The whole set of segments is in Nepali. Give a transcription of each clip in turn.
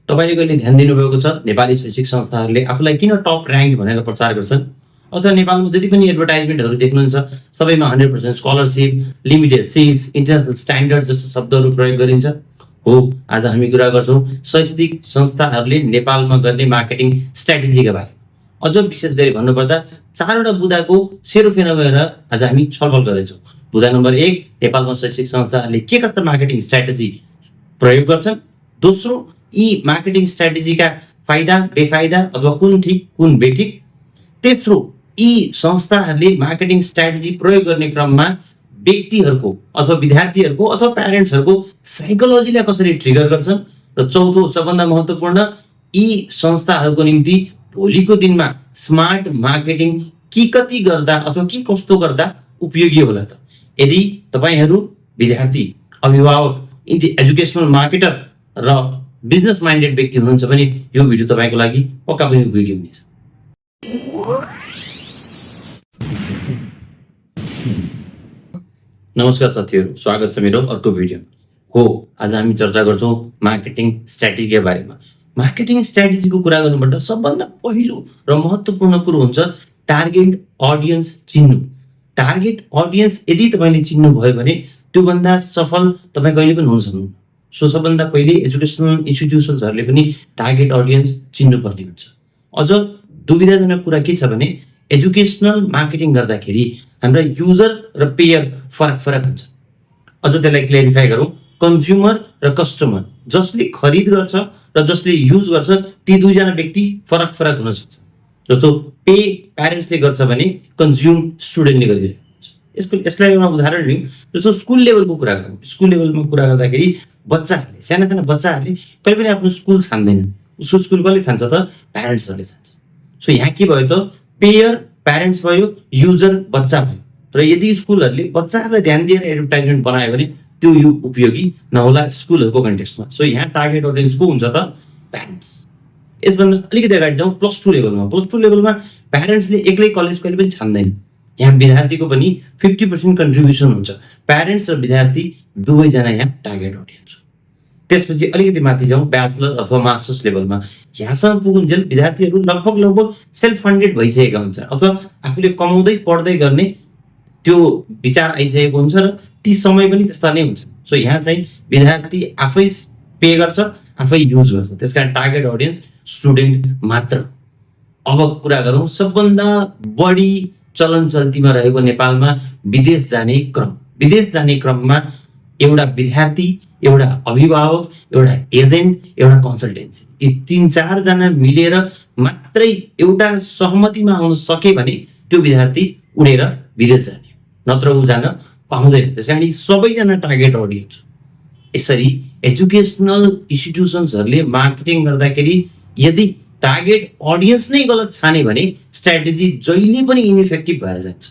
तपाईँले कहिले ध्यान दिनुभएको छ नेपाली शैक्षिक संस्थाहरूले आफूलाई किन टप र्याङ्क भनेर प्रचार गर्छन्? अथवा नेपालमा जति पनि एडभर्टाइजमेन्टहरू देख्नुहुन्छ सबैमा 100% scholarship, limited seats, international standard जस्तो शब्दहरू प्रयोग गरिन्छ। हो, आज हामी कुरा गर्छौँ शैक्षिक संस्थाहरूले नेपालमा गर्ने मार्केटिङ स्ट्राटेजीका बारेमा। अझ विशेष गरी भन्नुपर्दा 4वटा बुँदाको सेरोफेरो भएर आज हामी छलफल गर्दैछौँ। बुँदा नम्बर 1, नेपालमा शैक्षिक संस्थाहरूले के कस्ता मार्केटिङ स्ट्राटेजी प्रयोग गर्छन्। दोस्रो, यी मार्केटिङ स्ट्राटेजीका फाइदा बेफाइदा अथवा कुन ठिक कुन बेठिक। तेस्रो, यी संस्थाहरूले मार्केटिङ स्ट्राटेजी प्रयोग गर्ने क्रममा व्यक्तिहरूको अथवा विद्यार्थीहरूको अथवा प्यारेन्ट्सहरूको साइकोलोजीलाई कसरी ट्रिगर गर्छन्। र चौथो, सबभन्दा महत्त्वपूर्ण, यी संस्थाहरूको निम्ति भोलिको दिनमा स्मार्ट मार्केटिङ के कति गर्दा अथवा के कस्तो गर्दा उपयोगी होला त। यदि तपाईँहरू विद्यार्थी, अभिभावक, एजुकेसनल मार्केटर र बिजनेस माइन्डेड व्यक्ति हुनुहुन्छ भने यो भिडियो तपाईँको लागि पक्का पनि उपयोगी हुनेछ। नमस्कार साथीहरू, स्वागत छ मेरो अर्को भिडियो। हो, आज हामी चर्चा गर्छौँ मार्केटिङ स्ट्राटेजीका बारेमा। मार्केटिङ स्ट्राटेजीको कुरा गर्नुपर्दा सबभन्दा पहिलो र महत्त्वपूर्ण कुरो हुन्छ टार्गेट अडियन्स चिन्नु। टार्गेट अडियन्स यदि तपाईँले चिन्नुभयो भने त्योभन्दा सफल तपाईँ कहिले पनि हुन सक्नुहुन्न। सो सबभन्दा पहिले एजुकेसनल इन्स्टिट्युसन्सहरूले पनि टार्गेट अडियन्स चिन्नुपर्ने हुन्छ। अझ दुविधाजनक कुरा के छ भने एजुकेसनल मार्केटिङ गर्दाखेरि हाम्रा युजर र पेयर फरक हुन्छ। अझ त्यसलाई क्लियरिफाई गरौँ, कन्ज्युमर र कस्टमर, जसले खरिद गर्छ र जसले युज गर्छ ती दुईजना व्यक्ति फरक हुन सक्छ। जस्तो पे प्यारेन्ट्सले गर्छ भने कन्ज्युम स्टुडेन्टले गरिरहेको हुन्छ। यसलाई एउटा उदाहरण लिउँ। जस्तो स्कुल लेभलको कुरा गरौँ। स्कुल लेभलमा कुरा गर्दाखेरि बच्चाहरूले, साना बच्चाहरूले कहिले पनि आफ्नो स्कुल छान्दैनन्। उसको स्कुल कसले छान्छ त? प्यारेन्ट्सहरूले छान्छ। सो यहाँ के भयो त? पेयर प्यारेन्ट्स भयो, युजर बच्चा भयो। र यदि स्कुलहरूले बच्चाहरूलाई ध्यान दिएर एडभर्टाइजमेन्ट बनायो भने त्यो उपयोगी नहोला स्कुलहरूको कन्टेक्स्टमा। सो यहाँ टार्गेट अडियन्स को हुन्छ त? प्यारेन्ट्स। यसभन्दा अलिकति अगाडि जाउँ +2 लेभलमा। +2 लेभलमा प्यारेन्ट्सले एक्लै कलेज कहिले पनि छान्दैन। यहाँ विद्यार्थीको पनि 50% कन्ट्रिब्युसन हुन्छ। प्यारेन्ट्स र विद्यार्थी दुवैजना यहाँ टार्गेट अडियन्स हो। त्यसपछि अलिकति माथि जाउँ, ब्याचलर अथवा मास्टर्स लेभलमा। यहाँसम्म पुगुन्जेल विद्यार्थीहरू लगभग सेल्फ फन्डेड भइसकेका हुन्छ अथवा आफूले कमाउँदै पढ्दै गर्ने त्यो विचार आइसकेको हुन्छ र ती समय पनि त्यस्ता नै हुन्छ। सो यहाँ चाहिँ विद्यार्थी आफै पे गर्छ, आफै युज गर्छ। त्यसकारण टार्गेट अडियन्स स्टुडेन्ट मात्र। अब कुरा गरौँ सबभन्दा बढी चलन चल्तीमा रहेको नेपालमा विदेश जाने क्रम। विदेश जाने क्रममा एउटा विद्यार्थी, एउटा अभिभावक, एउटा एजेन्ट, एउटा कन्सल्टेन्सी, यी 3-4 जना मिलेर मात्रै एउटा सहमतिमा आउन सके भने त्यो विद्यार्थी उडेर विदेश जाने, नत्र ऊ जान पाउँदैन। त्यस कारण सबैजना टार्गेट अडियन्स। यसरी एजुकेसनल इन्स्टिट्युसन्सहरूले मार्केटिङ गर्दाखेरि यदि टार्गेट अडियन्स नै गलत छाने भने स्ट्राटेजी जहिले पनि इनइफेक्टिभ भएर जान्छ।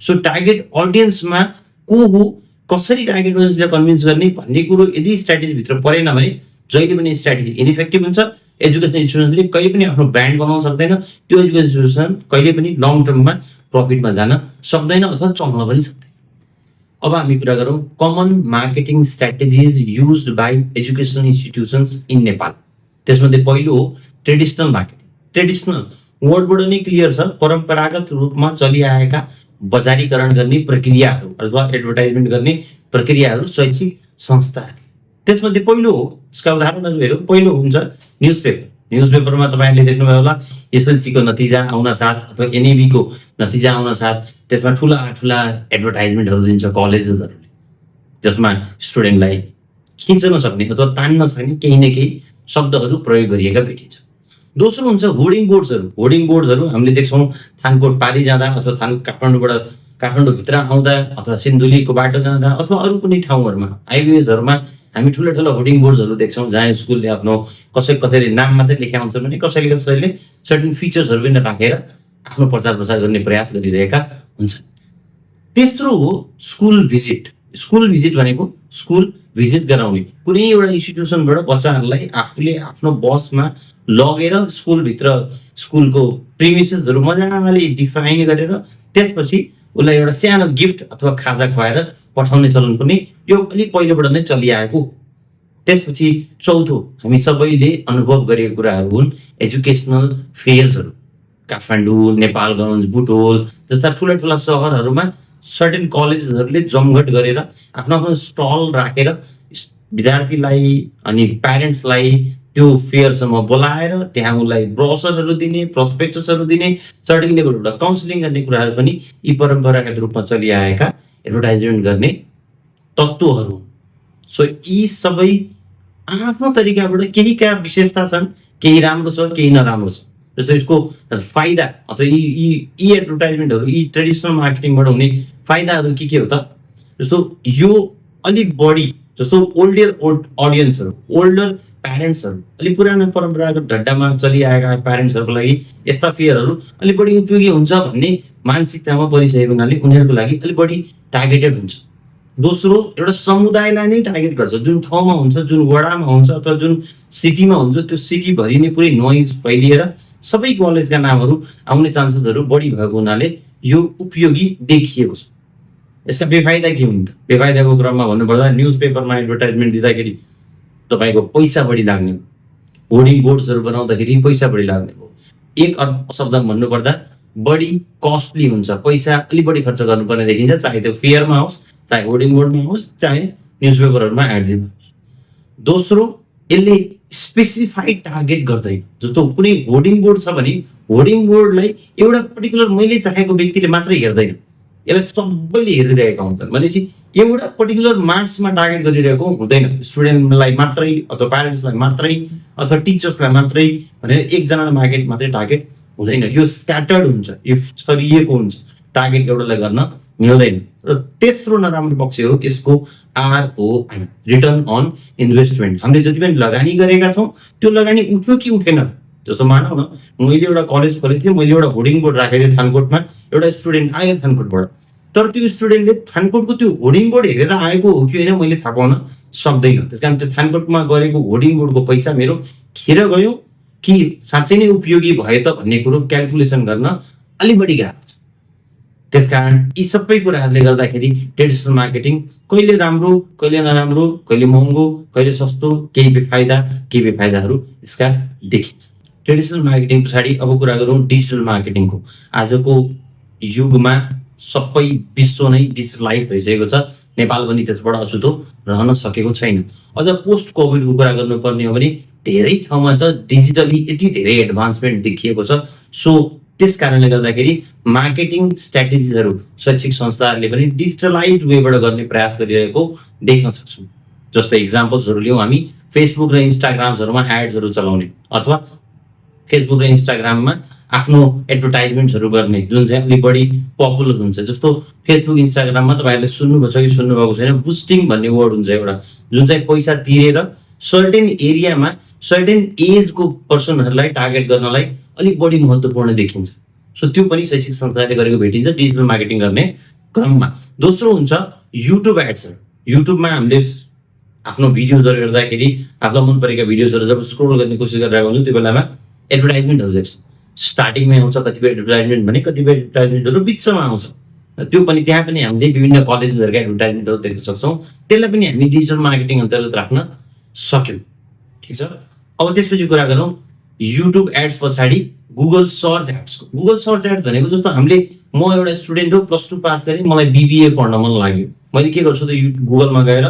सो टार्गेट अडियन्समा को हो, कसरी टार्गेट अडियन्सलाई कन्भिन्स गर्ने भन्ने कुरो यदि स्ट्राटेजीभित्र परेन भने जहिले पनि स्ट्राटेजी इनइफेक्टिभ हुन्छ। एजुकेसन इन्स्टिट्युसनले कहिले पनि आफ्नो ब्रान्ड बनाउन सक्दैन। त्यो एजुकेसन इन्स्टिट्युसन कहिले पनि लङ टर्ममा प्रफिटमा जान सक्दैन अथवा चल्न पनि सक्दैन। अब हामी कुरा गरौँ common marketing strategies used by educational institutions in Nepal. त्यसमध्ये पहिलो हो ट्रेडिसनल मार्केटिङ। ट्रेडिसनल वर्डबाट नै क्लियर छ, परम्परागत रूपमा चलिआएका बजारीकरण गर्ने प्रक्रियाहरू अथवा एडभर्टाइजमेन्ट गर्ने प्रक्रियाहरू शैक्षिक संस्थाहरू। त्यसमध्ये पहिलो हो, यसका उदाहरणहरू हेरौँ। पहिलो हुन्छ न्युजपेपर। न्युजपेपरमा तपाईँहरूले देख्नुभयो होला एसएलसीको नतिजा आउन साथ अथवा एनएबीको नतिजा आउन साथ त्यसमा ठुला एडभर्टाइजमेन्टहरू दिन्छ कलेजेसहरूले, जसमा स्टुडेन्टलाई खिच्न सक्ने अथवा तान्न सक्ने केही न केही शब्दहरू प्रयोग गरिएका भेटिन्छ। दोस्रो हुन्छ होर्डिङ बोर्ड्सहरू। होर्डिङ बोर्ड्सहरू हामीले देख्छौँ थानकोट पारी जाँदा अथवा काठमाडौँभित्र आउँदा अथवा सिन्धुलीको बाटो जाँदा अथवा अरू कुनै ठाउँहरूमा हाइवेजहरूमा हामी ठुला होर्डिङ बोर्ड्सहरू देख्छौँ जहाँ स्कुलले आफ्नो कसैले नाम मात्रै लेखेका हुन्छ भने कसैले सर्टेन फिचर्सहरू पनि राखेर आफ्नो प्रचार गर्ने प्रयास गरिरहेका हुन्छन्। तेस्रो हो स्कुल भिजिट। स्कुल भिजिट भनेको स्कुल भिजिट गराउने। कुनै एउटा इन्स्टिट्युसनबाट बच्चाहरूलाई आफूले आफ्नो बसमा लगेर स्कुलभित्र स्कुलको प्रिमिसेसहरू मजाले डिफाइन गरेर त्यसपछि उसलाई एउटा सानो गिफ्ट अथवा खाजा खुवाएर पठाउने चलन पनि यो अलि पहिलोबाट नै चलिआएको। त्यसपछि चौथो हामी सबैले अनुभव गरेको कुराहरू हुन् एजुकेसनल फेयर्सहरू। काठमाडौँ, नेपालगञ्ज, बुटोल जस्ता ठुला ठुला सहरहरूमा सर्टेन कलेजहरूले जमघट गरेर आफ्नो आफ्नो स्टल राखेर विद्यार्थीलाई अनि प्यारेन्ट्सलाई त्यो फेयरसम्म बोलाएर त्यहाँ उसलाई ब्रोसरहरू दिने, प्रस्पेक्टसहरू दिने, सर्टेन लेभलबाट काउन्सिलिङ गर्ने कुराहरू पनि यी परम्परागत रूपमा चलिआएका एडभर्टाइजमेन्ट गर्ने तत्त्वहरू। सो यी सबै आफ्नो तरिकाबाट केहीका विशेषता छन्, केही राम्रो छ, केही नराम्रो छ। जस्तो यसको फाइदा अथवा यी एडभर्टाइजमेन्टहरू, यी ट्रेडिसनल मार्केटिङबाट हुने फाइदाहरू के हो त? जस्तो यो अलिक बढी, जस्तो ओल्डर अडियन्सहरू, ओल्डर प्यारेन्ट्सहरू, अलिक पुरानो परम्परागत ढड्डामा चलिआएका प्यारेन्ट्सहरूको लागि यस्ता फेयरहरू अलिक बढी उपयोगी हुन्छ भन्ने मानसिकतामा परिसकेको हुनाले उनीहरूको लागि अलिक बढी टार्गेटेड हुन्छ। दोस्रो, एउटा समुदायलाई नै टार्गेट गर्छ, जुन ठाउँमा हुन्छ, जुन वडामा हुन्छ अथवा जुन सिटीमा हुन्छ, त्यो सिटीभरि नै पुरै नोइज फैलिएर सबै कलेजका नामहरू आउने चान्सेसहरू बढी भएको हुनाले यो उपयोगी देखिएको छ। यसका बेफाइदा के हुन् त? बेफाइदाको क्रममा भन्नुपर्दा न्युज पेपरमा एडभर्टाइजमेन्ट दिँदाखेरि तपाईँको पैसा बढी लाग्ने, होर्डिङ बोर्ड्सहरू बनाउँदाखेरि पैसा बढी लाग्ने हो। एक शब्दमा भन्नुपर्दा बढी कस्टली हुन्छ, पैसा अलिक बढी खर्च गर्नुपर्ने देखिन्छ, चाहे त्यो फेयरमा होस्, चाहे होर्डिङ बोर्डमा होस्, चाहे न्युज पेपरहरूमा एड दिँदा होस्। दोस्रो, यसले स्पेसिफाइड टार्गेट गर्दैन। जस्तो कुनै होर्डिङ बोर्ड छ भने होर्डिङ बोर्डलाई एउटा पर्टिकुलर मैले चाहेको व्यक्तिले मात्रै हेर्दैन, यसलाई सबैले हेरिरहेका हुन्छन् भनेपछि एउटा पर्टिकुलर मासमा टार्गेट गरिरहेको हुँदैन। स्टुडेन्टलाई मात्रै अथवा प्यारेन्ट्सलाई मात्रै अथवा टिचर्सलाई मात्रै भनेर एकजनालाई मार्केट मात्रै टार्गेट हुँदैन, यो स्क्याटर्ड हुन्छ, यो छरिएको हुन्छ, टार्गेट एउटालाई गर्न मिल्दैन। र तेस्रो नराम्रो पक्ष हो यसको ROI, रिटर्न अन इन्भेस्टमेन्ट। हामीले जति पनि लगानी गरेका छौँ त्यो लगानी उठ्यो कि उठेन। जस्तो मानौ न, मैले एउटा कलेज खोलेको थिएँ, मैले एउटा होर्डिङ बोर्ड राखेको थिएँ थानकोटमा, एउटा स्टुडेन्ट आयो थानकोटबाट, तर त्यो स्टुडेन्टले थानकोटको त्यो होर्डिङ बोर्ड हेरेर आएको हो कि होइन मैले थाहा पाउन सक्दैन। त्यस कारण त्यो थानकोटमा गरेको होर्डिङ बोर्डको पैसा मेरो खेर गयो कि साँच्चै नै उपयोगी भयो त भन्ने कुरो क्यालकुलेसन गर्न अलिक बढी गाह्रो छ। त्यसकारण यी सबै कुराहरूले गर्दाखेरि ट्रेडिसनल मार्केटिङ कहिले राम्रो, कहिले नराम्रो, कहिले महँगो, कहिले सस्तो, केही बेफाइदाहरू यसका देखिन्छ। ट्रेडिसनल मार्केटिङ पछाडि अब कुरा गरौँ डिजिटल मार्केटिङको। आजको युगमा सबै विश्व नै डिजिटलाइज भइसकेको छ, नेपाल पनि त्यसबाट अछुतो रहन सकेको छैन। अझ पोस्ट कोभिडको कुरा गर्नुपर्ने हो भने धेरै ठाउँमा त डिजिटली यति धेरै एडभान्समेन्ट देखिएको छ। सो त्यस कारणले गर्दाखेरि मार्केटिङ स्ट्राटेजीहरू शैक्षिक संस्थाहरूले पनि डिजिटलाइज वेबाट गर्ने प्रयास गरिरहेको देख्न सक्छौँ। जस्तो इक्जाम्पल्सहरू लियौँ हामी, फेसबुक र इन्स्टाग्रामहरूमा एड्सहरू चलाउने अथवा फेसबुक र इन्स्टाग्राममा आफ्नो एडभर्टाइजमेन्ट्सहरू गर्ने, जुन चाहिँ अलिक बढी पपुलर हुन्छ। जस्तो फेसबुक इन्स्टाग्राममा तपाईँहरूले सुन्नुभएको छ कि सुन्नुभएको छैन, बुस्टिङ भन्ने वर्ड हुन्छ एउटा, जुन चाहिँ पैसा तिरेर सर्टेन एरियामा सर्टेन एजको पर्सनहरूलाई टार्गेट गर्नलाई अलिक बढी महत्त्वपूर्ण देखिन्छ। सो त्यो पनि शैक्षिक संस्थाले गरेको भेटिन्छ डिजिटल मार्केटिङ गर्ने क्रममा। दोस्रो हुन्छ युट्युब एड्सहरू। युट्युबमा हामीले आफ्नो भिडियोजहरू हेर्दाखेरि आफूलाई मन परेका भिडियोजहरू जब स्क्रोल गर्ने कोसिस गरिरहेको हुन्छौँ त्यो बेलामा एडभर्टाइजमेन्टहरू देख्छौँ। स्टार्टिङमै आउँछ कतिपय एडभर्टाइजमेन्ट भने, कतिपय एडभर्टाइजमेन्टहरू बिचमा आउँछ। त्यो पनि त्यहाँ पनि हामीले विभिन्न कलेजहरूका एडभर्टाइजमेन्टहरू देख्न सक्छौँ। त्यसलाई पनि हामी डिजिटल मार्केटिङ अन्तर्गत राख्न सक्यौँ। ठिक छ। अब त्यसपछि कुरा गरौँ युट्युब एड्स पछाडि गुगल सर्च एड्सको। गुगल सर्च एड्स भनेको जस्तो हामीले, म एउटा स्टुडेन्ट हो, +2 पास गरेँ, मलाई BBA पढ्न मन लाग्यो, मैले के गर्छु त गुगलमा गएर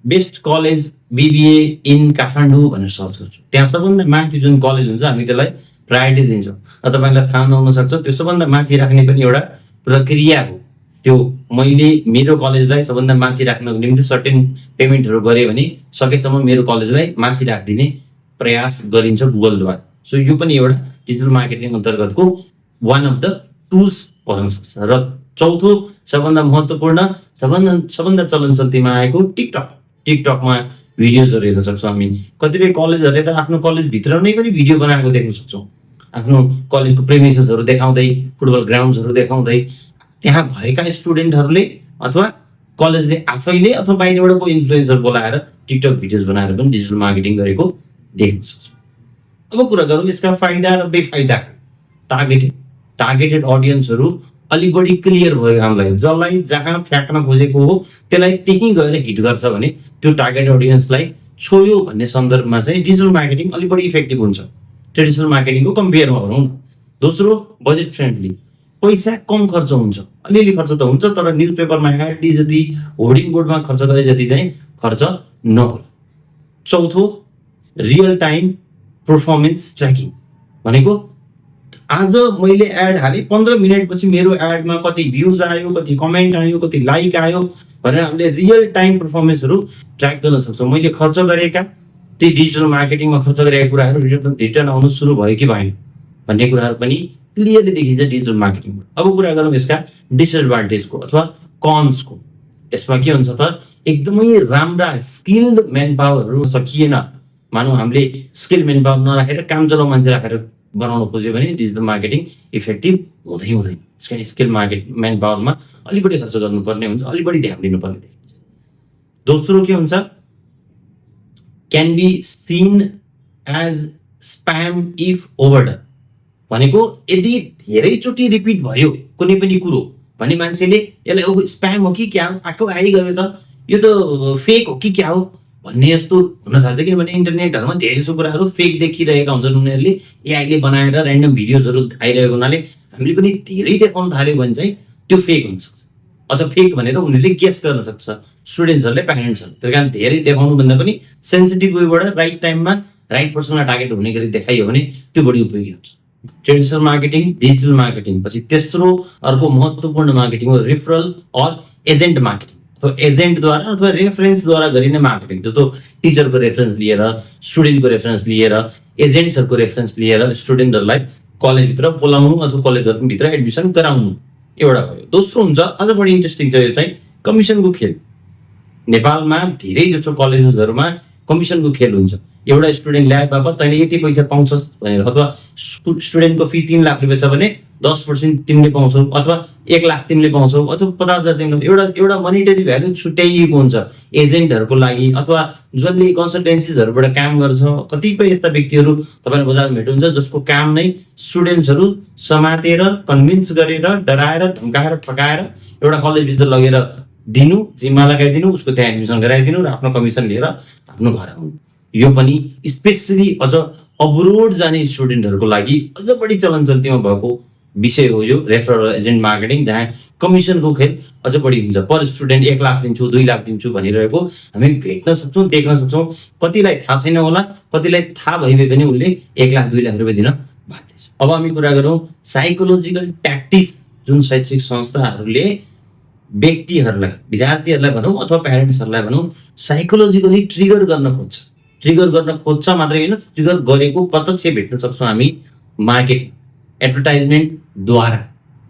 best college BBA in Kathmandu भनेर सर्च गर्छु। त्यहाँ सबभन्दा माथि जुन कलेज हुन्छ हामी त्यसलाई प्रायोरिटी दिन्छौँ। र तपाईँलाई थाहा नहुन सक्छ त्यो सबभन्दा माथि राख्ने पनि एउटा प्रक्रिया हो। त्यो मैले मेरो कलेजलाई सबभन्दा माथि राख्नको निम्ति सर्टेन पेमेन्टहरू गरेँ भने सकेसम्म मेरो कलेजलाई माथि राखिदिने प्रयास गरिन्छ गुगलद्वारा। सो यो पनि एउटा डिजिटल मार्केटिङ अन्तर्गतको वान अफ द टुल्स भन्न सक्छ। र चौथो सबभन्दा महत्त्वपूर्ण, सबभन्दा चलन चल्तीमा आएको टिकटकमा भिडियोजहरू हेर्न सक्छौँ हामी। कतिपय कलेजहरूले त आफ्नो कलेजभित्र नै पनि भिडियो बनाएको देख्न सक्छौँ, आफ्नो कलेजको प्रेमिसेसहरू देखाउँदै, फुटबल ग्राउन्ड्सहरू देखाउँदै, त्यहाँ भएका स्टुडेन्टहरूले अथवा कलेजले आफैले अथवा बाहिरबाट को इन्फ्लुएन्सर बोलाएर टिकटक भिडियोज बनाएर पनि डिजिटल मार्केटिङ गरेको देख्न सक्छौँ। अब कुरा गरौँ यसका फाइदा र बेफाइदा। टार्गेटेड अडियन्सहरू अलिक बढी क्लियर भयो हामीलाई, जसलाई जहाँ फ्याँक्न खोजेको हो त्यसलाई त्यहीँ गएर हिट गर्छ भने त्यो टार्गेट अडियन्सलाई छोयो भन्ने सन्दर्भमा चाहिँ डिजिटल मार्केटिङ अलिक बढी इफेक्टिभ हुन्छ ट्रेडिसनल मार्केटिङको कम्पेयरमा भनौँ न। दोस्रो, बजेट फ्रेन्डली, पैसा कम खर्च हुन्छ, अलिअलि खर्च त हुन्छ तर न्युज पेपरमा एड दिए जति, होर्डिङ बोर्डमा खर्च गरे जति चाहिँ खर्च नहोला। चौथो, रियल टाइम पर्फर्मेन्स ट्र्याकिङ, भनेको आज मैले एड हालेँ 15 मिनटपछि मेरो एडमा कति भ्युज आयो, कति कमेन्ट आयो, कति लाइक आयो भनेर हामीले रियल टाइम पर्फर्मेन्सहरू ट्र्याक गर्न सक्छौँ। मैले खर्च गरेका ती डिजिटल मार्केटिङमा खर्च गरेका कुराहरू रिटर्न आउनु सुरु भयो कि भएन भन्ने कुराहरू पनि क्लियरली देखिन्छ डिजिटल मार्केटिङमा। अब कुरा गरौँ यसका डिसएडभान्टेजको अथवा कन्सको। यसमा के हुन्छ त, एकदमै राम्रा स्किल्ड मेन पावरहरू सकिएन, मानौँ हामीले स्किल मेन पावर नराखेर काम चलाउ मान्छे राखेर बनाउन खोज्यो भने डिजिटल मार्केटिङ इफेक्टिभ हुँदैन। स्किल मेन पावरमा अलिक बढी खर्च गर्नुपर्ने हुन्छ, अलिक बढी ध्यान दिनुपर्ने देखिन्छ। दोस्रो के हुन्छ, can be seen as spam if overdone, भनेको यदि धेरैचोटि रिपिट भयो कुनै पनि कुरो भने मान्छेले यसलाई स्प्याम हो कि क्या हो, आएको आइगयो त, यो त फेक हो कि क्या हो भन्ने जस्तो हुन थाल्छ। किनभने इन्टरनेटहरूमा धेरै जसो कुराहरू फेक देखिरहेका हुन्छन्, उनीहरूले एआईले बनाएर ऱ्यान्डम भिडियोजहरू आइरहेको हुनाले हामीले पनि धेरै देखाउन थाल्यो भने चाहिँ त्यो फेक हुनसक्छ अथवा फेक भनेर उनीहरूले गेस गर्न सक्छ स्टुडेन्ट्सहरूले, प्यारेन्ट्सहरूले। त्यही कारण धेरै देखाउनुभन्दा पनि सेन्सिटिभ वेबाट राइट टाइममा राइट पर्सनलाई टार्गेट हुने गरी देखाइयो भने त्यो बढी उपयोगी हुन्छ। ट्रेडिसनल मार्केटिङ, डिजिटल मार्केटिङ पछि तेस्रो अर्को महत्त्वपूर्ण मार्केटिङ हो रेफरल अर एजेन्ट मार्केटिङ। तो एजेन्टद्वारा अथवा रेफरेन्सद्वारा गरिने मार्केटिङ, जस्तो टिचरको रेफरेन्स लिएर, स्टुडेन्टको रेफरेन्स लिएर, एजेन्ट्सहरूको रेफरेन्स लिएर स्टुडेन्टहरूलाई कलेजभित्र बोलाउनु अथवा कलेजहरूभित्र एडमिसन गराउनु एउटा भयो। दोस्रो हुन्छ, अझ बढी इन्ट्रेस्टिङ छ, यो चाहिँ कमिसनको खेल। नेपालमा धेरै जसो कलेजेसहरूमा कमिसनको खेल हुन्छ। एउटा स्टुडेन्ट ल्याए बापत तैँले यति पैसा पाउँछस् भनेर, अथवा स्टुडेन्टको फी 3 लाख रुपियाँ छ भने 10% तिमीले पाउँछौ, अथवा 1 लाख तिमीले पाउँछौ, अथवा 50,000 तिमीले, एउटा मोनिटरी भ्यालु छुट्याइएको हुन्छ एजेन्टहरूको लागि। अथवा जसले कन्सल्टेन्सिजहरूबाट काम गर्छ, कतिपय यस्ता व्यक्तिहरू तपाईँले बजारमा भेट्नुहुन्छ जसको काम नै स्टुडेन्ट्सहरू समातेर, कन्भिन्स गरेर, डराएर, धम्काएर, ठकाएर एउटा कलेजभित्र लगेर दिनु, जिम्मा लगाइदिनु, उसको त्यहाँ एडमिसन गराइदिनु र आफ्नो कमिसन लिएर आफ्नो घर आउनु। यो पनि स्पेसली अझ अब्रोड जाने स्टुडेन्टहरूको लागि अझ बढी चलन चल्तीमा भएको विषय हो यो रेफरल एजेन्ट मार्केटिङ, जहाँ कमिसनको खेल अझ बढी हुन्छ। पर स्टुडेन्ट 1 लाख दिन्छु, 2 लाख दिन्छु भनिरहेको हामी भेट्न सक्छौँ, देख्न सक्छौँ। कतिलाई थाहा छैन होला, कतिलाई थाहा भइदिए पनि उसले 1 लाख 2 लाख रुपियाँ दिन बाध्य छ। अब हामी कुरा गरौँ साइकोलोजिकल ट्याक्टिक्स जुन शैक्षिक संस्थाहरूले व्यक्तिहरूलाई, विद्यार्थीहरूलाई भनौँ अथवा प्यारेन्ट्सहरूलाई भनौँ, साइकोलोजिकली ट्रिगर गर्न खोज्छ मात्रै होइन, ट्रिगर गरेको प्रत्यक्ष भेट्न सक्छौँ हामी मार्केटिङ एडभर्टाइजमेन्टद्वारा।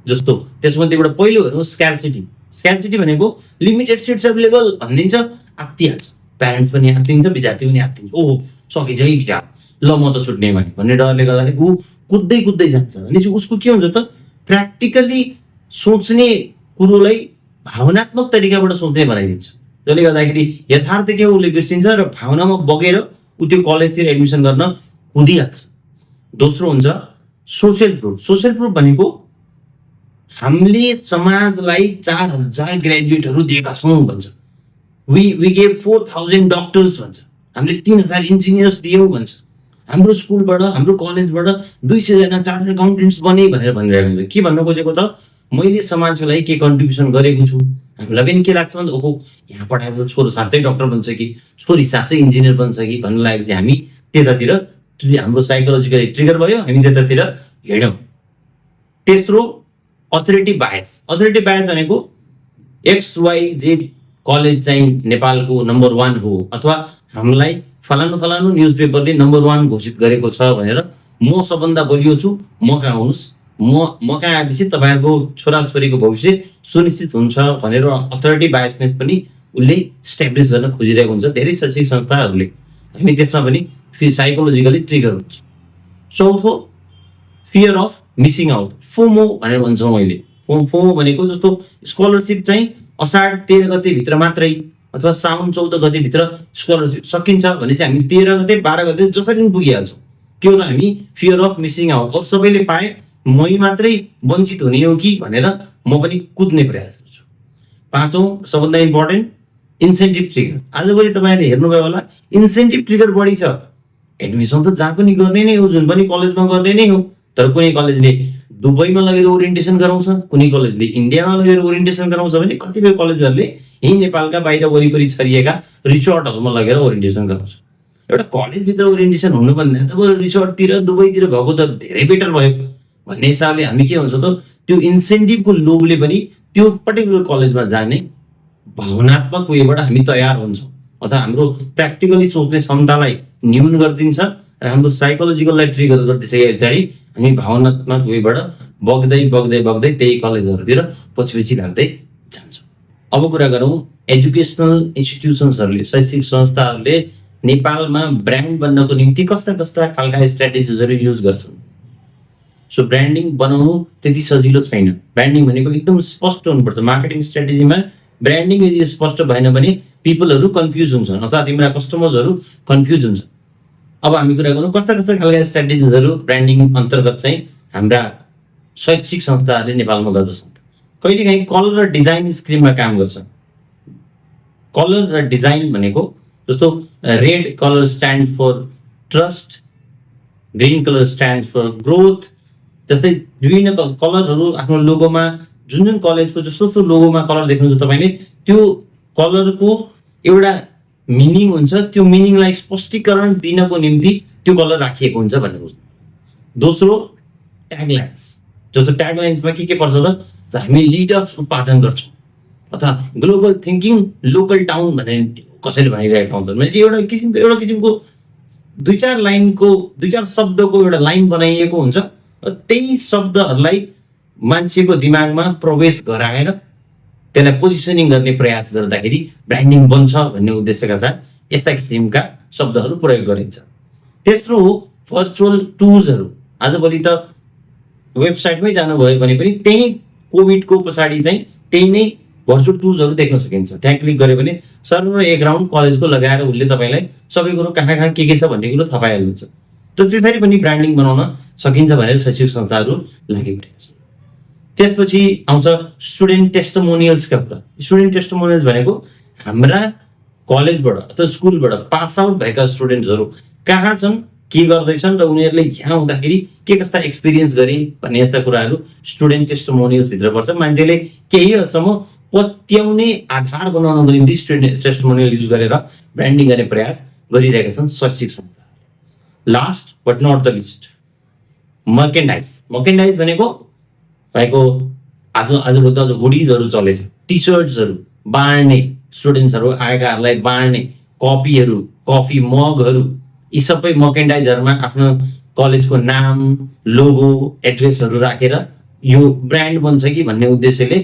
जस्तो त्यसमध्ये एउटा पहिलो हेर्नु स्क्यार्सिटी भनेको लिमिटेड सिट्स एभाइलेबल भनिदिन्छ, आत्तिहाल्छ, प्यारेन्ट्स पनि आत्तिन्छ, विद्यार्थी पनि आत्तिन्छ, ओहो सकिन्छ है क्या, ल म त छुट्ने भन्ने डरले गर्दाखेरि ऊ कुद्दै जान्छ। भनेपछि उसको के हुन्छ त, प्र्याक्टिकली सोच्ने कुरोलाई भावनात्मक तरिकाबाट सोच्ने बनाइदिन्छ, जसले गर्दाखेरि यथार्थ के उसले बिर्सिन्छ र भावनामा बगेर ऊ त्यो कलेजतिर एडमिसन गर्न कुदिहाल्छ। दोस्रो हुन्छ सोसियल प्रुफ भनेको हामीले समाजलाई 4,000 ग्रेजुएटहरू दिएका छौँ भन्छ, वी गेभ 4,000 डक्टर्स भन्छ, हामीले 3,000 इन्जिनियर्स दियौँ भन्छ, हाम्रो स्कुलबाट, हाम्रो कलेजबाट 200 जना चार्टर्ड अकाउन्टेन्ट्स बने भनेर भनिरहेको हुन्छ। के भन्नु खोजेको त, मैले समाजको लागि के कन्ट्रिब्युसन गरेको छु। हामीलाई पनि के लाग्छ भने ओहो यहाँ पढाएर छोरो साँच्चै डक्टर बन्छ कि, छोरी साँच्चै इन्जिनियर बन्छ कि भन्नु लागेपछि हामी त्यतातिर हाम्रो साइकोलोजिकली ट्रिगर भयो, हामी त्यतातिर हिँड्यौँ। तेस्रो अथोरिटी बायस भनेको XYZ कलेज चाहिँ नेपालको नम्बर 1 हो, अथवा हामीलाई फलानु न्युज पेपरले नम्बर 1 घोषित गरेको छ भनेर म सबभन्दा बलियो छु, म कहाँ आउनुहोस्, म कहाँ आएपछि तपाईँहरूको छोराछोरीको भविष्य सुनिश्चित हुन्छ भनेर अथोरिटी बायसनेस पनि उसले इस्टाब्लिस गर्न खोजिरहेको हुन्छ धेरै शैक्षिक संस्थाहरूले। हामी त्यसमा पनि साइकोलोजिकली ट्रिगर हुन्छ। चौथो fear of missing out, FOMO भनेर भन्छौँ मैले। फोमो भनेको जस्तो स्कलरसिप चाहिँ असाढ 13 गतेभित्र मात्रै अथवा साउन 14 गतेभित्र स्कलरसिप सकिन्छ भने चाहिँ हामी 13 गते 12 गते जसरी पनि पुगिहाल्छौँ। के हो त, हामी फियर अफ मिसिङ आउट, अब सबैले पाए मै मात्रै वञ्चित हुने हो कि भनेर म पनि कुद्ने प्रयास गर्छु। पाँचौँ सबभन्दा इम्पोर्टेन्ट इन्सेन्टिभ ट्रिगर आजभोलि तपाईँहरूले हेर्नुभयो होला इन्सेन्टिभ ट्रिगर बढी छ। एडमिसन त जहाँ पनि गर्ने नै हो, जुन पनि कलेजमा गर्ने नै हो, तर कुनै कलेजले दुबईमा लगेर ओरिएन्टेसन गराउँछ, कुनै कलेजले इन्डियामा लगेर ओरिएन्टेसन गराउँछ भने कतिपय कलेजहरूले यही नेपालका बाहिर वरिपरि छरिएका रिसोर्टहरूमा लगेर ओरिएन्टेसन गराउँछ। एउटा कलेजभित्र ओरिएन्टेसन हुनुभन्दा त बरु रिसोर्टतिर दुबईतिर भएको त धेरै बेटर भयो भन्ने हिसाबले हामी के हुन्छ त त्यो इन्सेन्टिभको लोभले पनि त्यो पर्टिकुलर कलेजमा जाने भावनात्मक वेबाट हामी तयार हुन्छौँ, अथवा हाम्रो प्र्याक्टिकली सोच्ने क्षमतालाई न्यून गरिदिन्छ र हाम्रो साइकोलोजिकललाई ट्रिगर गरिदिइसके पछाडि हामी भावनात्मक वेबाट बग्दै बग्दै बग्दै त्यही कलेजहरूतिर पछि लाग्दै जान्छौँ। अब कुरा गरौँ एजुकेसनल इन्स्टिट्युसन्सहरूले, शैक्षिक संस्थाहरूले नेपालमा ब्रान्ड बन्नको निम्ति कस्ता कस्ता खालका स्ट्राटेजिजहरू युज गर्छन्। सो ब्रान्डिङ बनाउनु त्यति सजिलो छैन। ब्रान्डिङ भनेको एकदम स्पष्ट हुनुपर्छ। मार्केटिङ स्ट्राटेजीमा ब्रान्डिङ यदि स्पष्ट भएन भने पिपलहरू कन्फ्युज हुन्छन् अथवा तिम्रा कस्टमर्सहरू कन्फ्युज हुन्छ। अब हामी कुरा गरौँ कस्ता कस्ता खालका स्ट्राटेजिजहरू ब्रान्डिङ अन्तर्गत चाहिँ हाम्रा शैक्षिक संस्थाहरूले नेपालमा गर्दछन्। कहिलेकाहीँ कलर र डिजाइन स्क्रिममा काम गर्छ। कलर र डिजाइन भनेको जस्तो red colour stand for trust, green colour stand for growth, जस्तै विभिन्न कलरहरू आफ्नो लोगोमा जुन जुन कलेजको जस्तो लोगोमा कलर देख्नुहुन्छ तपाईँले त्यो कलरको एउटा मिनिङ हुन्छ, त्यो मिनिङलाई स्पष्टीकरण दिनको निम्ति त्यो कलर राखिएको हुन्छ भन्ने बुझ्नु। दोस्रो ट्यागलाइन्स, जस्तो ट्यागलाइन्समा के पर्छ त हामी लिडर्स उत्पादन गर्छौँ अथवा ग्लोबल थिङ्किङ लोकल टाउन भनेर कसैले भनिरहेका हुन्छन्। भने एउटा किसिमको दुई चार शब्दको एउटा लाइन बनाइएको हुन्छ, त्यही शब्दहरूलाई मान्छेको दिमागमा प्रवेश गराएर त्यसलाई पोजिसनिङ गर्ने प्रयास गर्दाखेरि ब्रान्डिङ बन्छ भन्ने उद्देश्यका साथ यस्ता किसिमका शब्दहरू प्रयोग गरिन्छ। तेस्रो हो भर्चुअल टुर्सहरू। आजभोलि त वेबसाइटमै जानुभयो भने पनि त्यही कोभिडको पछाडि चाहिँ त्यही नै भर्चुअल टुर्सहरू देख्न सकिन्छ। त्यहाँ क्लिक गऱ्यो भने सर्व एक राउन्ड कलेजको लगाएर उसले तपाईँलाई सबै कुरो कहाँ के छ भन्ने कुरो थाहा पाइहाल्नुहुन्छ। त त्यसरी पनि ब्रान्डिङ बनाउन सकिन्छ भनेर शैक्षिक संस्थाहरू लागिपरेका छन्। त्यसपछि आउँछ स्टुडेन्ट टेस्टिमोनियल्सका कुरा। स्टुडेन्ट टेस्टिमोनियल्स भनेको हाम्रा कलेजबाट अथवा स्कुलबाट पास आउट भएका स्टुडेन्ट्सहरू कहाँ छन्, के गर्दैछन् र उनीहरूले यहाँ हुँदाखेरि के कस्ता एक्सपिरियन्स गरे भन्ने यस्ता कुराहरू स्टुडेन्ट टेस्टिमोनियल्स भित्र पर्छ। मान्छेले केही हदसम्म पत्याउने आधार बनाउनको निम्ति स्टुडेन्ट टेस्टिमोनियल युज गरेर ब्रान्डिङ गर्ने प्रयास गरिरहेका छन् शैक्षिक संस्था। Last but not the least merchandise. Merchandise भनेको आजभोलि त हुडीजहरू चलेछ, टी सर्ट्सहरू बाँड्ने, स्टुडेन्ट्सहरू आएकाहरूलाई बाँड्ने, कपीहरू, कफी मगहरू, यी सबै मर्केन्डाइजहरूमा आफ्नो कलेजको नाम, लोगो, एड्रेसहरू राखेर यो ब्रान्ड बन्छ कि भन्ने उद्देश्यले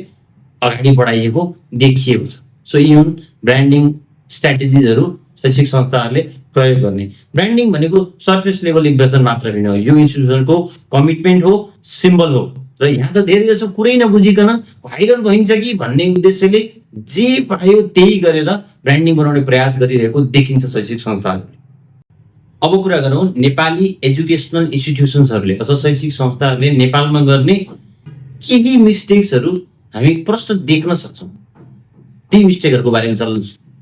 अगाडि बढाइएको देखिएको छ। सो यी हुन् ब्रान्डिङ स्ट्राटेजिजहरू शैक्षिक संस्थाहरूले प्रयोग गर्ने। ब्रान्डिङ भनेको सर्फेस लेभल इम्प्रेसन मात्र होइन, यो इन्स्टिट्युसनको कमिटमेन्ट हो, सिम्बल हो। र यहाँ त धेरै जसो कुरै नबुझिकन भाइरल भइन्छ कि भन्ने उद्देश्यले जे पायो त्यही गरेर ब्रान्डिङ बनाउने प्रयास गरिरहेको देखिन्छ शैक्षिक संस्थाहरूले। अब कुरा गरौँ नेपाली एजुकेसनल इन्स्टिट्युसन्सहरूले अथवा शैक्षिक संस्थाहरूले नेपालमा गर्ने केही मिस्टेक्सहरू हामी प्रष्ट देख्न सक्छौँ। ती मिस्टेकहरूको बारेमा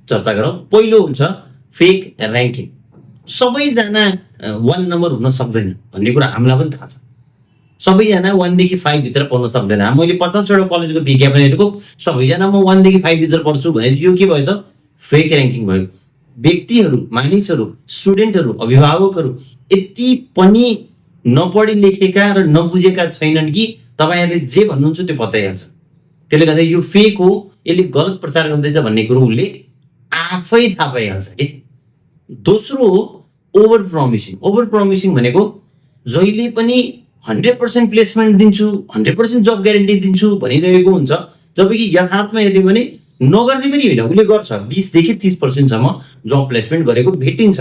चर्चा गरौँ। पहिलो हुन्छ फेक ऱ्याङ्किङ। सबैजना 1 नम्बर हुन सक्दैन भन्ने कुरा हामीलाई पनि थाहा छ। सबैजना 1 देखि 5 भित्र पढ्न सक्दैन। मैले 50वटा कलेजको विज्ञापन हेरेको, सबैजना म 1 देखि 5 भित्र पढ्छु भने यो के भयो त फेक ऱ्याङ्किङ भयो। व्यक्तिहरू, मानिसहरू, स्टुडेन्टहरू, अभिभावकहरू यति पनि नपढी लेखेका र नबुझेका छैनन् कि तपाईँहरूले जे भन्नुहुन्छ त्यो बताइहाल्छ। त्यसले गर्दा यो फेक हो, यसले गलत प्रचार गर्दैछ भन्ने कुरो उसले आफै थाहा पाइहाल्छ कि। दोस्रो हो ओभर प्रमिसिङ। ओभर प्रमिसिङ भनेको जहिले पनि 100% प्लेसमेन्ट दिन्छु, 100% जब ग्यारेन्टी दिन्छु भनिरहेको हुन्छ, जबकि यथार्थमा हेर्ने भने नगर्ने पनि होइन, उसले गर्छ। 20 देखि 30% सम्म जब प्लेसमेन्ट गरेको भेटिन्छ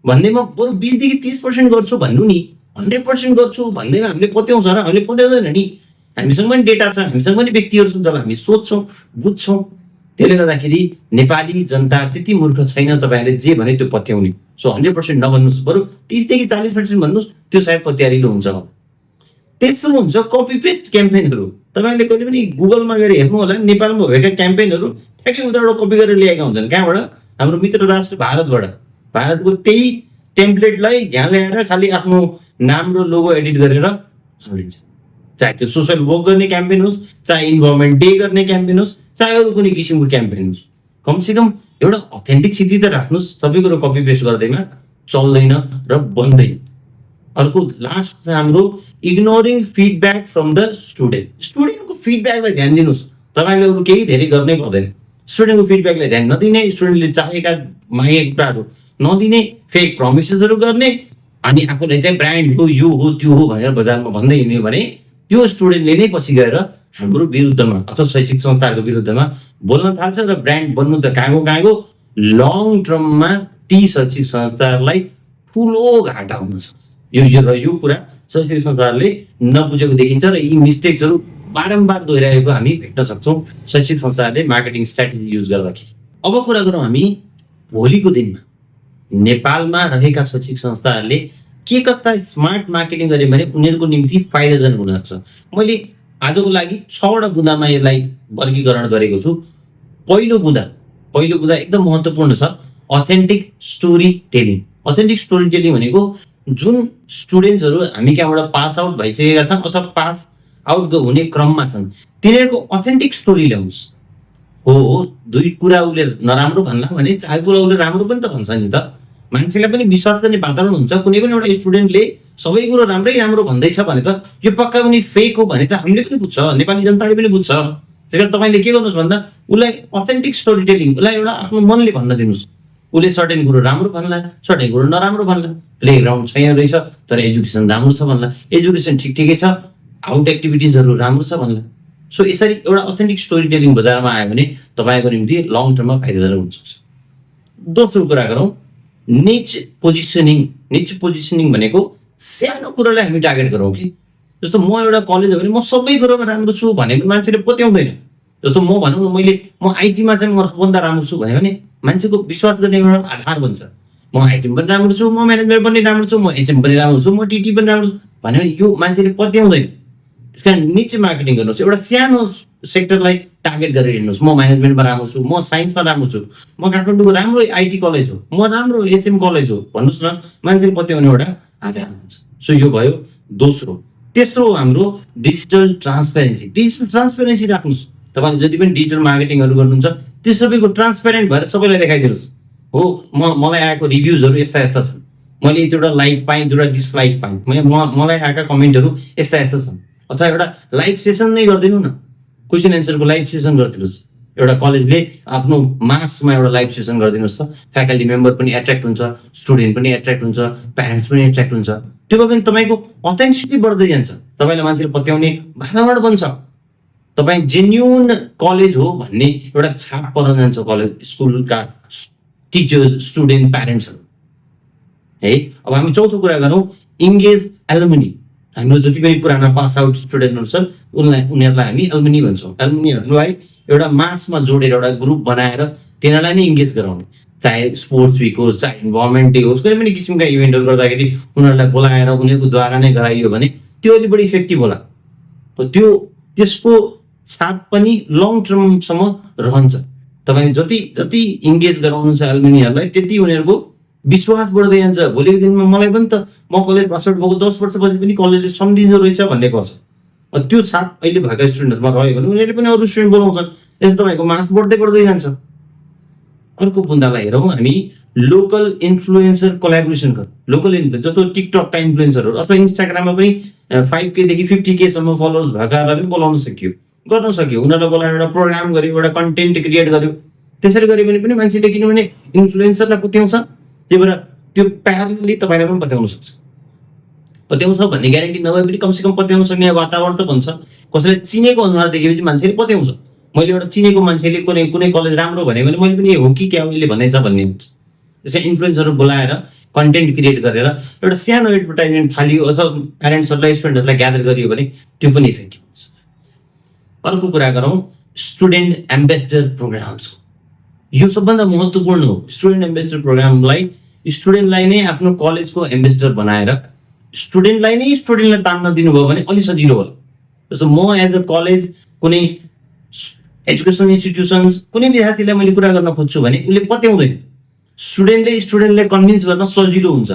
भन्दैमा बरु 20 देखि 30% गर्छु भन्नु नि, 100% गर्छु भन्दैमा हामीले पत्याउँछ र हामीले पत्याउँदैन नि। हामीसँग पनि डेटा छ, हामीसँग पनि व्यक्तिहरू छन् जसलाई हामी सोध्छौँ, बुझ्छौँ। त्यसले गर्दाखेरि नेपाली जनता त्यति मूर्ख छैन तपाईँहरूले जे भने त्यो पत्याउने। सो 100% नभन्नुहोस्, बरु 30 देखि 40% भन्नुहोस्, त्यो सायद पत्यारिलो हुन्छ। तेस्रो हुन्छ कपी पेस्ट क्याम्पेनहरू। तपाईँहरूले कहिले पनि गुगलमा गएर हेर्नु होला, नेपालमा भएका क्याम्पेनहरू ट्याक्कै उताबाट कपी गरेर ल्याएका हुन्छन्। कहाँबाट? हाम्रो मित्र राष्ट्र भारतबाट। भारतको त्यही टेम्प्लेटलाई यहाँ ल्याएर खालि आफ्नो नाम र लोगो एडिट गरेर हालिदिन्छ। चाहे त्यो सोसल वर्क गर्ने क्याम्पेन होस्, चाहे इन्भाइरोमेन्ट डे गर्ने क्याम्पेन होस्, चाहे अरू कुनै किसिमको क्याम्पेन होस्, कमसेकम एउटा अथेन्टिसिटी त राख्नुहोस्। सबै कुरो कपी पेस्ट गर्दैमा चल्दैन र बन्दैन। अर्को लास्ट चाहिँ हाम्रो ignoring feedback from the student. स्टुडेन्टको फिडब्याकलाई ध्यान दिनुहोस्। तपाईँले अरू केही धेरै गर्नै पर्दैन। स्टुडेन्टको फिडब्याकलाई ध्यान नदिने, स्टुडेन्टले चाहेका मागेका कुराहरू नदिने, फेक प्रमिसेसहरू गर्ने, अनि आफूले चाहिँ ब्रान्ड हो, यो हो, त्यो हो भनेर बजारमा भन्दै हिँड्यो भने त्यो स्टुडेन्टले नै पछि गएर हाम्रो विरुद्धमा अथवा शैक्षिक संस्थाहरूको विरुद्धमा बोल्न थाल्छ र ब्रान्ड बन्नु त कहाँको लङ टर्ममा ती शैक्षिक संस्थाहरूलाई ठुलो घाटा हुन सक्छ। यो कुरा शैक्षिक संस्थाहरूले नबुझेको देखिन्छ र यी मिस्टेक्सहरू बारम्बार दोहोऱ्याएको हामी भेट्न सक्छौँ शैक्षिक संस्थाहरूले मार्केटिङ स्ट्राटेजी युज गर्दाखेरि। अब कुरा गरौँ हामी भोलिको दिनमा नेपालमा रहेका शैक्षिक संस्थाहरूले के कस्ता स्मार्ट मार्केटिङ गरे भने उनीहरूको निम्ति फाइदाजनक हुन सक्छ। मैले आजको लागि 6वटा बुँदामा यसलाई वर्गीकरण गरेको छु। पहिलो बुँदा एकदम महत्त्वपूर्ण छ, authentic story telling. Authentic story telling भनेको जुन स्टुडेन्ट्सहरू हामी कहाँबाट पास आउट भइसकेका छन् अथवा पास आउट हुने क्रममा छन् तिनीहरूको अथेन्टिक स्टोरी ल्याउनुहोस्। हो दुई कुरा उसले नराम्रो भन्ला भने चार कुरा उसले राम्रो पनि त भन्छ नि त। मान्छेलाई पनि विश्वास गर्ने वातावरण हुन्छ। कुनै पनि एउटा स्टुडेन्टले सबै कुरो राम्रो भन्दैछ भने त यो पक्का उनी फेक हो भने त हामीले पनि बुझ्छ, नेपाली जनताले पनि बुझ्छ। त्यही कारण तपाईँले के गर्नुहोस् भन्दा उसलाई अथेन्टिक स्टोरी टेलिङ, उसलाई एउटा आफ्नो मनले भन्न दिनुहोस्। उसले सर्टेन कुरो राम्रो भन्ला, सर्टेन कुरो नराम्रो भन्ला। प्लेग्राउन्ड छैन रहेछ तर एजुकेसन राम्रो छ भन्ला, एजुकेसन ठिकै छ, आउट एक्टिभिटिजहरू राम्रो छ भन्ला। सो यसरी एउटा अथेन्टिक स्टोरी टेलिङ बजारमा आयो भने तपाईँको निम्ति लङ टर्ममा फाइदाजनक हुन सक्छ। दोस्रो कुरा गरौँ निच पोजिसनिङ। निच पोजिसनिङ भनेको सानो कुरालाई हामी टार्गेट गरौँ कि जस्तो म एउटा कलेज हो भने म सबै कुरोमा राम्रो छु भनेको मान्छेले पत्याउँदैन। जस्तो म भनौँ न म आइटीमा चाहिँ म सबभन्दा राम्रो छु भन्यो भने मान्छेको विश्वास गर्ने एउटा आधार बन्छ। म आइटीमा पनि राम्रो छु, म म्यानेजमेन्ट पनि राम्रो छु, म एचएम पनि राम्रो छु, म टिटी पनि राम्रो छु भन्यो भने यो मान्छेले पत्याउँदैन। त्यस कारण निच मार्केटिङ गर्नुहोस्। एउटा सानो सेक्टरलाई टार्गेट गरेर हिँड्नुहोस्। म म्यानेजमेन्टमा राम्रो छु, म साइन्समा राम्रो छु, म काठमाडौँको राम्रो आइटी कलेज हो, म राम्रो एचएम कलेज हो भन्नुहोस् न, मान्छेले पत्याउने एउटा आधार हुन्छ। सो यो भयो दोस्रो। तेस्रो हाम्रो डिजिटल ट्रान्सपेरेन्सी। डिजिटल ट्रान्सपेरेन्सी राख्नुहोस्। तपाईँले जति पनि डिजिटल मार्केटिङहरू गर्नुहुन्छ त्यो सबैको ट्रान्सपेरेन्ट भएर सबैलाई देखाइदिनुहोस्। हो मलाई आएको रिभ्युजहरू यस्ता छन्, मैले यतिवटा लाइक पाएँ, दुईवटा डिसलाइक पाएँ, मलाई आएका कमेन्टहरू यस्ता छन्। अथवा एउटा लाइभ सेसन नै गरिदिनु न, क्वेसन एन्सरको लाइभ सेसन गरिदिनुहोस्। एउटा कलेजले आफ्नो मासमा एउटा लाइभ सेसन गरिदिनुहोस् त, फ्याकल्टी मेम्बर पनि एट्र्याक्ट हुन्छ, स्टुडेन्ट पनि एट्र्याक्ट हुन्छ, प्यारेन्ट्स पनि एट्र्याक्ट हुन्छ। त्यो भयो भने तपाईँको अथेन्टिसिटी बढ्दै जान्छ, तपाईँलाई मान्छेले पत्याउने वातावरण बन्छ। तपाईँ जेन्युन कलेज हो भन्ने एउटा छाप पर्न जान्छ कलेज स्कुलका टिचर्स, स्टुडेन्ट, प्यारेन्ट्सहरू है। अब हामी चौथो कुरा गरौँ इङ्गेज एलुमिनी। हाम्रो जति पनि पुराना पास आउट स्टुडेन्टहरू छन् उनीहरूलाई हामी एलुमिनी भन्छौँ। एलुमिनीहरूलाई एउटा मासमा जोडेर एउटा ग्रुप बनाएर तिनीहरूलाई नै इङ्गेज गराउने, चाहे स्पोर्ट्स विक होस्, चाहे इन्भाइरोमेन्ट डे होस्, कुनै पनि किसिमका इभेन्टहरू गर्दाखेरि उनीहरूलाई बोलाएर उनीहरूको द्वारा नै गराइयो भने त्यो अलिक बढी इफेक्टिभ होला। त्यसको छाप पनि लङ टर्मसम्म रहन्छ। तपाईँले जति इङ्गेज गराउनुहुन्छ एलुमिनीहरूलाई त्यति उनीहरूको विश्वास बढ्दै जान्छ। भोलिको दिनमा मलाई पनि त म कलेज पास आउट भएको 10 वर्षपछि पनि कलेजले सम्झिँदो रहेछ भन्ने पर्छ। त्यो छाप अहिले भएका स्टुडेन्टहरूमा रह्यो भने उनीहरूले पनि अरू स्टुडेन्ट बोलाउँछन्। यसो तपाईँको मास बढ्दै जान्छ। अर्को बुन्दालाई हेरौँ हामी लोकल इन्फ्लुएन्सर कोलाबोरेसन गर्नु। लोकल इन्फ्लुएन्सर जस्तो टिकटकका इन्फ्लुएन्सरहरू अथवा इन्स्टाग्राममा पनि 5K देखि 50K सम्म फलोवर्स भएकाहरूलाई पनि बोलाउन गर्न सक्यो। उनीहरूलाई बोलाएर एउटा प्रोग्राम गर्यो, एउटा कन्टेन्ट क्रिएट गर्यो। त्यसरी गर्यो भने पनि मान्छेले, किनभने इन्फ्लुएन्सरलाई पत्याउँछ, त्यही भएर त्यो प्यारले तपाईँलाई पनि पत्याउँछ भन्ने ग्यारेन्टी नभए पनि कमसेकम पत्याउन सक्ने वातावरण त भन्छ। कसैलाई चिनेको अनुहार देखेपछि मान्छेले पत्याउँछ। मैले एउटा चिनेको मान्छेले कुनै कलेज राम्रो भन्यो भने मैले पनि हो कि क्या उसले भनेछ भन्ने हुन्छ। त्यसै इन्फ्लुएन्सरहरू बोलाएर कन्टेन्ट क्रिएट गरेर एउटा सानो एडभर्टाइजमेन्ट फालियो अथवा प्यारेन्ट्सहरूलाई, स्टुडेन्टहरूलाई ग्यादर गरियो भने त्यो पनि इफेक्टिभ हुन्छ। अर्को कुरा गरौँ स्टुडेन्ट एम्बेसडर प्रोग्राम्स। यो सबभन्दा महत्त्वपूर्ण हो। स्टुडेन्ट एम्बेसडर प्रोग्रामलाई स्टुडेन्टलाई नै आफ्नो कलेजको एम्बेसडर बनाएर स्टुडेन्टलाई तान्न दिनुभयो भने अलि सजिलो होला। जस्तो म एज अ कलेज कुनै एजुकेसन इन्स्टिट्युसन्स कुनै विद्यार्थीलाई मैले कुरा गर्न खोज्छु भने उसले पत्याउँदैन। स्टुडेन्टले कन्भिन्स गर्न सजिलो हुन्छ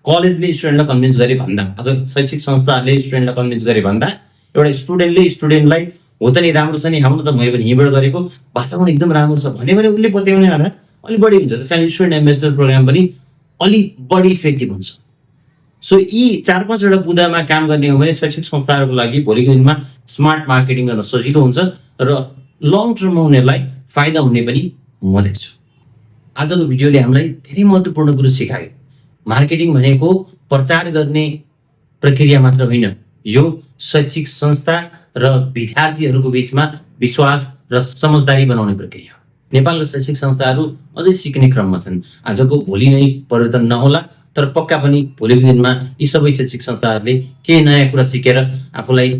कलेजले स्टुडेन्टलाई कन्भिन्स गरे भन्दा अथवा शैक्षिक संस्थाहरूले स्टुडेन्टलाई कन्भिन्स गरे भन्दा एउटा स्टुडेन्टले स्टुडेन्टलाई हो त नि राम्रो छ नि हाम्रो त मैले पनि यहीँबाट गरेको वातावरण एकदम राम्रो छ भने उसले पत्याउने आधार अलिक बढी हुन्छ। त्यस कारण स्टुडेन्ट एम्बेसडर प्रोग्राम पनि अलिक बढी इफेक्टिभ हुन्छ। सो यी 4-5 वटा बुँदामा काम गर्ने हो भने शैक्षिक संस्थाहरूको लागि भोलिको दिनमा स्मार्ट मार्केटिङ गर्न सजिलो हुन्छ र लङ टर्ममा उनीहरूलाई फाइदा हुने पनि म देख्छु। आजको भिडियोले हामीलाई धेरै महत्त्वपूर्ण कुरो सिकायो। मार्केटिङ भनेको प्रचार गर्ने प्रक्रिया मात्र होइन, यो शैक्षिक संस्था र विद्यार्थीहरूको बिचमा विश्वास र समझदारी बनाउने प्रक्रिया हो। नेपालको शैक्षिक संस्थाहरू अझै सिक्ने क्रममा छन्। आजको भोलि नै परिवर्तन नहोला, तर पक्का पनि भोलिको दिनमा यी सबै शैक्षिक संस्थाहरूले केही नयाँ कुरा सिकेर आफूलाई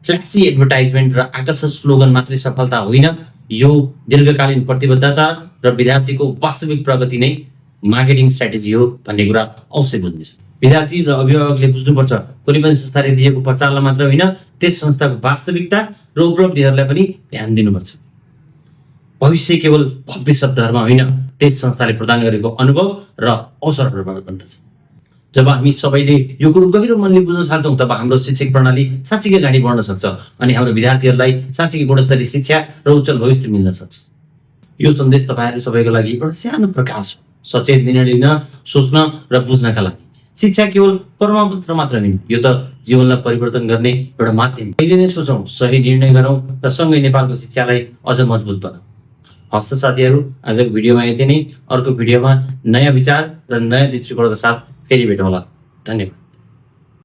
फ्ल्याक्सी एडभर्टाइजमेन्ट र आकर्षक स्लोगन मात्रै सफलता होइन, यो दीर्घकालीन प्रतिबद्धता र विद्यार्थीको वास्तविक प्रगति नै मार्केटिङ स्ट्राटेजी हो भन्ने कुरा अवश्य बुझ्नेछ। विद्यार्थी र अभिभावकले बुझ्नुपर्छ कुनै पनि संस्थाले दिएको प्रचारलाई मात्र होइन, त्यस संस्थाको वास्तविकता र उपलब्धिहरूलाई पनि ध्यान दिनुपर्छ। भविष्य केवल भव्य शब्दहरूमा होइन, त्यस संस्थाले प्रदान गरेको अनुभव र अवसरहरूबाट बन्दछ। जब हामी सबैले यो कुरो गहिरो मनले बुझ्न सक्छौँ तब हाम्रो शिक्षक प्रणाली साँच्चीकै अगाडि बढ्न सक्छ अनि हाम्रो विद्यार्थीहरूलाई साँच्चीकै गुणस्तरीय शिक्षा र उज्जवल भविष्य मिल्न सक्छ। यो सन्देश तपाईँहरू सबैको लागि एउटा सानो प्रकाश हो, सचेत निर्णय लिन, सोच्न र बुझ्नका लागि। शिक्षा केवल प्रमाणपत्र मात्र होइन, यो त जीवनलाई परिवर्तन गर्ने एउटा माध्यम। अहिले नै सोचौँ, सही निर्णय गरौँ र सँगै नेपालको शिक्षालाई अझ मजबुत बनाऊ। हस्त साथीहरू, आजको भिडियोमा यति नै। अर्को भिडियोमा नयाँ विचार र नयाँ दृष्टिकोणका साथ फेरि भेटौँला। धन्यवाद।